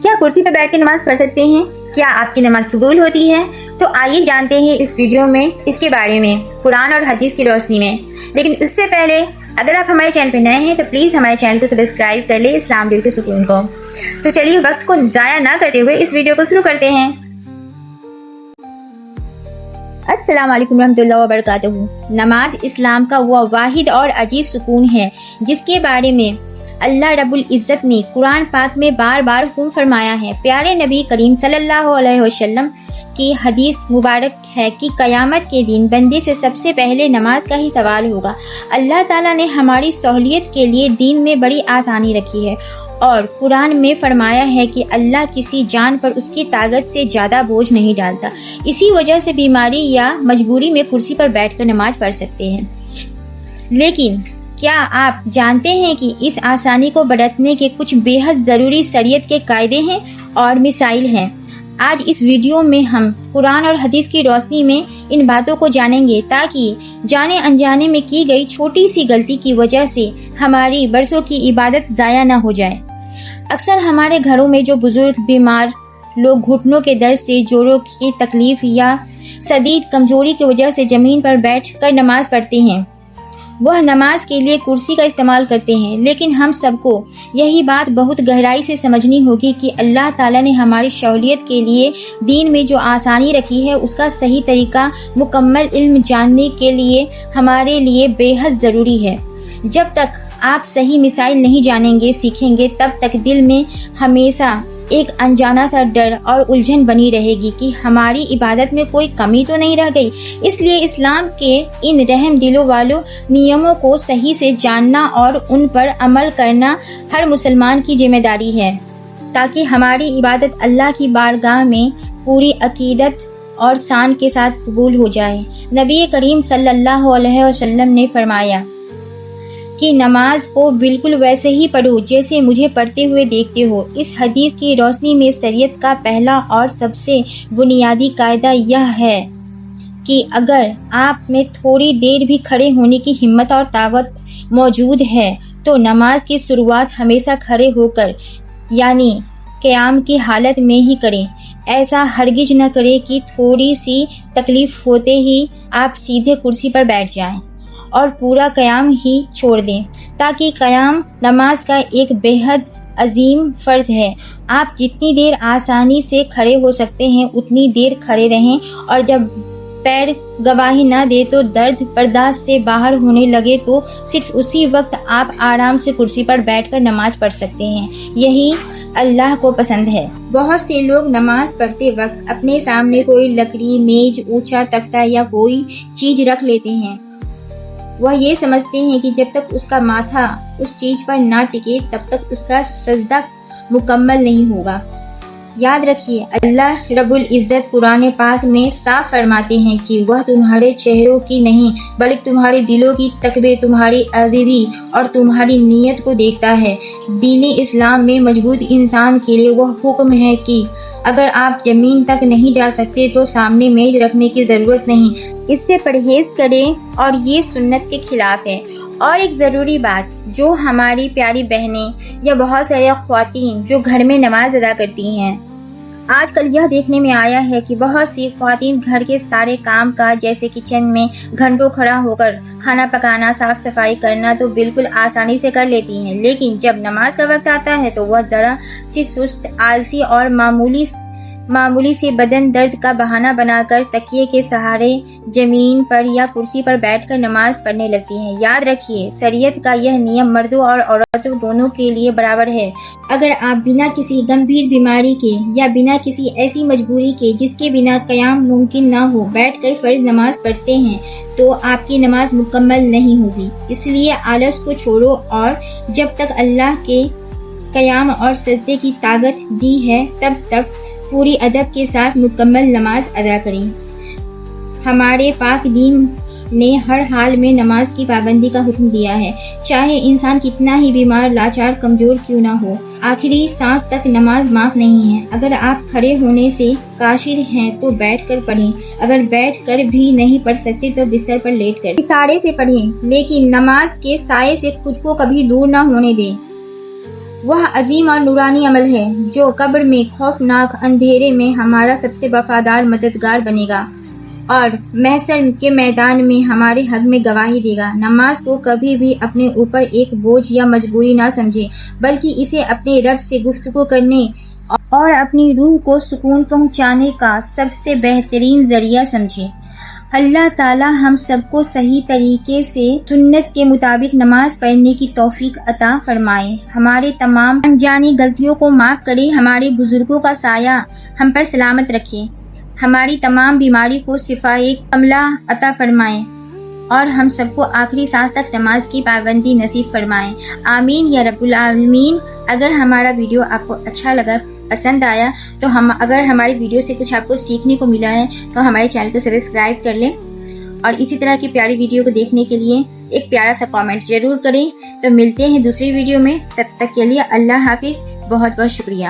کیا کرسی پر بیٹھ کے نماز پڑھ سکتے ہیں؟ کیا آپ کی نماز قبول ہوتی ہے؟ تو آئیے جانتے ہیں اس ویڈیو میں اس کے بارے میں قرآن اور حدیث کی روشنی میں۔ لیکن اس سے پہلے اگر آپ ہمارے چینل پہ نئے ہیں تو پلیز ہمارے چینل کو سبسکرائب کر لیں اسلام دل کے سکون کو۔ تو چلیے وقت کو ضائع نہ کرتے ہوئے اس ویڈیو کو شروع کرتے ہیں۔ السلام علیکم ورحمۃ اللہ وبرکاتہ۔ نماز اسلام کا وہ واحد اور عزیز سکون ہے جس کے بارے میں اللہ رب العزت نے قرآن پاک میں بار بار حکم فرمایا ہے۔ پیارے نبی کریم صلی اللہ علیہ وسلم کی حدیث مبارک ہے کہ قیامت کے دن بندے سے سب سے پہلے نماز کا ہی سوال ہوگا۔ اللہ تعالیٰ نے ہماری سہولت کے لیے دین میں بڑی آسانی رکھی ہے اور قرآن میں فرمایا ہے کہ اللہ کسی جان پر اس کی طاقت سے زیادہ بوجھ نہیں ڈالتا۔ اسی وجہ سے بیماری یا مجبوری میں کرسی پر بیٹھ کر نماز پڑھ سکتے ہیں۔ لیکن کیا آپ جانتے ہیں کہ اس آسانی کو برتنے کے کچھ بے حد ضروری شریعت کے قاعدے ہیں اور مسائل ہیں؟ آج اس ویڈیو میں ہم قرآن اور حدیث کی روشنی میں ان باتوں کو جانیں گے تاکہ جانے انجانے میں کی گئی چھوٹی سی غلطی کی وجہ سے ہماری برسوں کی عبادت ضائع نہ ہو جائے۔ اکثر ہمارے گھروں میں جو بزرگ بیمار لوگ گھٹنوں کے درد سے، جوڑوں کی تکلیف یا شدید کمزوری کی وجہ سے زمین پر بیٹھ کر نماز پڑھتے ہیں، وہ نماز کے لیے کرسی کا استعمال کرتے ہیں۔ لیکن ہم سب کو یہی بات بہت گہرائی سے سمجھنی ہوگی کہ اللہ تعالیٰ نے ہماری سہولت کے لیے دین میں جو آسانی رکھی ہے اس کا صحیح طریقہ مکمل علم جاننے کے لیے ہمارے لیے بے حد ضروری ہے۔ جب تک آپ صحیح مسائل نہیں جانیں گے، سیکھیں گے، تب تک دل میں ہمیشہ ایک انجانا سا ڈر اور الجھن بنی رہے گی کہ ہماری عبادت میں کوئی کمی تو نہیں رہ گئی۔ اس لیے اسلام کے ان رحم دلوں والوں نیموں کو صحیح سے جاننا اور ان پر عمل کرنا ہر مسلمان کی ذمہ داری ہے تاکہ ہماری عبادت اللہ کی بارگاہ میں پوری عقیدت اور شان کے ساتھ قبول ہو جائے۔ نبی کریم صلی اللہ علیہ وسلم نے فرمایا کہ نماز کو بالکل ویسے ہی پڑھو جیسے مجھے پڑھتے ہوئے دیکھتے ہو۔ اس حدیث کی روشنی میں شریعت کا پہلا اور سب سے بنیادی قاعدہ یہ ہے کہ اگر آپ میں تھوڑی دیر بھی کھڑے ہونے کی ہمت اور طاقت موجود ہے تو نماز کی شروعات ہمیشہ کھڑے ہو کر یعنی قیام کی حالت میں ہی کریں۔ ایسا ہرگز نہ کریں کہ تھوڑی سی تکلیف ہوتے ہی آپ سیدھے کرسی پر بیٹھ جائیں اور پورا قیام ہی چھوڑ دیں، تاکہ قیام نماز کا ایک بے حد عظیم فرض ہے۔ آپ جتنی دیر آسانی سے کھڑے ہو سکتے ہیں اتنی دیر کھڑے رہیں، اور جب پیر گواہی نہ دے تو درد برداشت سے باہر ہونے لگے تو صرف اسی وقت آپ آرام سے کرسی پر بیٹھ کر نماز پڑھ سکتے ہیں۔ یہی اللہ کو پسند ہے۔ بہت سے لوگ نماز پڑھتے وقت اپنے سامنے کوئی لکڑی، میز، اونچا تختہ یا کوئی چیز رکھ لیتے ہیں۔ وہ یہ سمجھتے ہیں کہ جب تک اس کا ماتھا اس چیز پر نہ ٹکے تب تک اس کا سجدہ مکمل نہیں ہوگا۔ یاد رکھیے، اللہ رب العزت قرآن پاک میں صاف فرماتے ہیں کہ وہ تمہارے چہروں کی نہیں بلکہ تمہارے دلوں کی تقوی، تمہاری عزیزی اور تمہاری نیت کو دیکھتا ہے۔ دین اسلام میں مضبوط انسان کے لیے وہ حکم ہے کہ اگر آپ زمین تک نہیں جا سکتے تو سامنے میز رکھنے کی ضرورت نہیں، اس سے پرہیز کریں اور یہ سنت کے خلاف ہے۔ اور ایک ضروری بات جو ہماری پیاری بہنیں یا بہت سارے خواتین جو گھر میں نماز ادا کرتی ہیں، آج کل یہ دیکھنے میں آیا ہے کہ بہت سی خواتین گھر کے سارے کام کاج جیسے کچن میں گھنٹوں کھڑا ہو کر کھانا پکانا، صاف صفائی کرنا تو بالکل آسانی سے کر لیتی ہیں، لیکن جب نماز کا وقت آتا ہے تو وہ ذرا سی سست، آلسی اور معمولی سے بدن درد کا بہانہ بنا کر تکیے کے سہارے زمین پر یا کرسی پر بیٹھ کر نماز پڑھنے لگتی ہیں۔ یاد رکھیے، شریعت کا یہ نیم مردوں اور عورتوں دونوں کے لیے برابر ہے۔ اگر آپ بنا کسی گمبھیر بیماری کے یا بنا کسی ایسی مجبوری کے جس کے بنا قیام ممکن نہ ہو بیٹھ کر فرض نماز پڑھتے ہیں تو آپ کی نماز مکمل نہیں ہوگی۔ اس لیے آلس کو چھوڑو اور جب تک اللہ کے قیام اور سجدے کی طاقت دی ہے تب تک پوری ادب کے ساتھ مکمل نماز ادا کریں۔ ہمارے پاک دین نے ہر حال میں نماز کی پابندی کا حکم دیا ہے، چاہے انسان کتنا ہی بیمار، لاچار، کمزور کیوں نہ ہو۔ آخری سانس تک نماز معاف نہیں ہے۔ اگر آپ کھڑے ہونے سے قاصر ہیں تو بیٹھ کر پڑھیں، اگر بیٹھ کر بھی نہیں پڑھ سکتے تو بستر پر لیٹ کر اشارے سے پڑھیں، لیکن نماز کے سائے سے خود کو کبھی دور نہ ہونے دیں۔ وہ عظیم اور نورانی عمل ہے جو قبر میں خوفناک اندھیرے میں ہمارا سب سے وفادار مددگار بنے گا اور محشر کے میدان میں ہمارے حق میں گواہی دے گا۔ نماز کو کبھی بھی اپنے اوپر ایک بوجھ یا مجبوری نہ سمجھے، بلکہ اسے اپنے رب سے گفتگو کرنے اور اپنی روح کو سکون پہنچانے کا سب سے بہترین ذریعہ سمجھے۔ اللہ تعالی ہم سب کو صحیح طریقے سے سنت کے مطابق نماز پڑھنے کی توفیق عطا فرمائے، ہمارے تمام انجانی غلطیوں کو معاف کرے، ہمارے بزرگوں کا سایہ ہم پر سلامت رکھے، ہماری تمام بیماری کو شفائے کاملہ عطا فرمائے اور ہم سب کو آخری سانس تک نماز کی پابندی نصیب فرمائے، آمین یا رب العالمین۔ اگر ہمارا ویڈیو آپ کو اچھا لگا، پسند آیا تو اگر ہماری ویڈیو سے کچھ آپ کو سیکھنے کو ملا ہے تو ہمارے چینل کو سبسکرائب کر لیں اور اسی طرح کی پیاری ویڈیو کو دیکھنے کے لیے ایک پیارا سا کامنٹ ضرور کریں۔ تو ملتے ہیں دوسری ویڈیو میں، تب تک کے لیے اللہ حافظ، بہت بہت شکریہ۔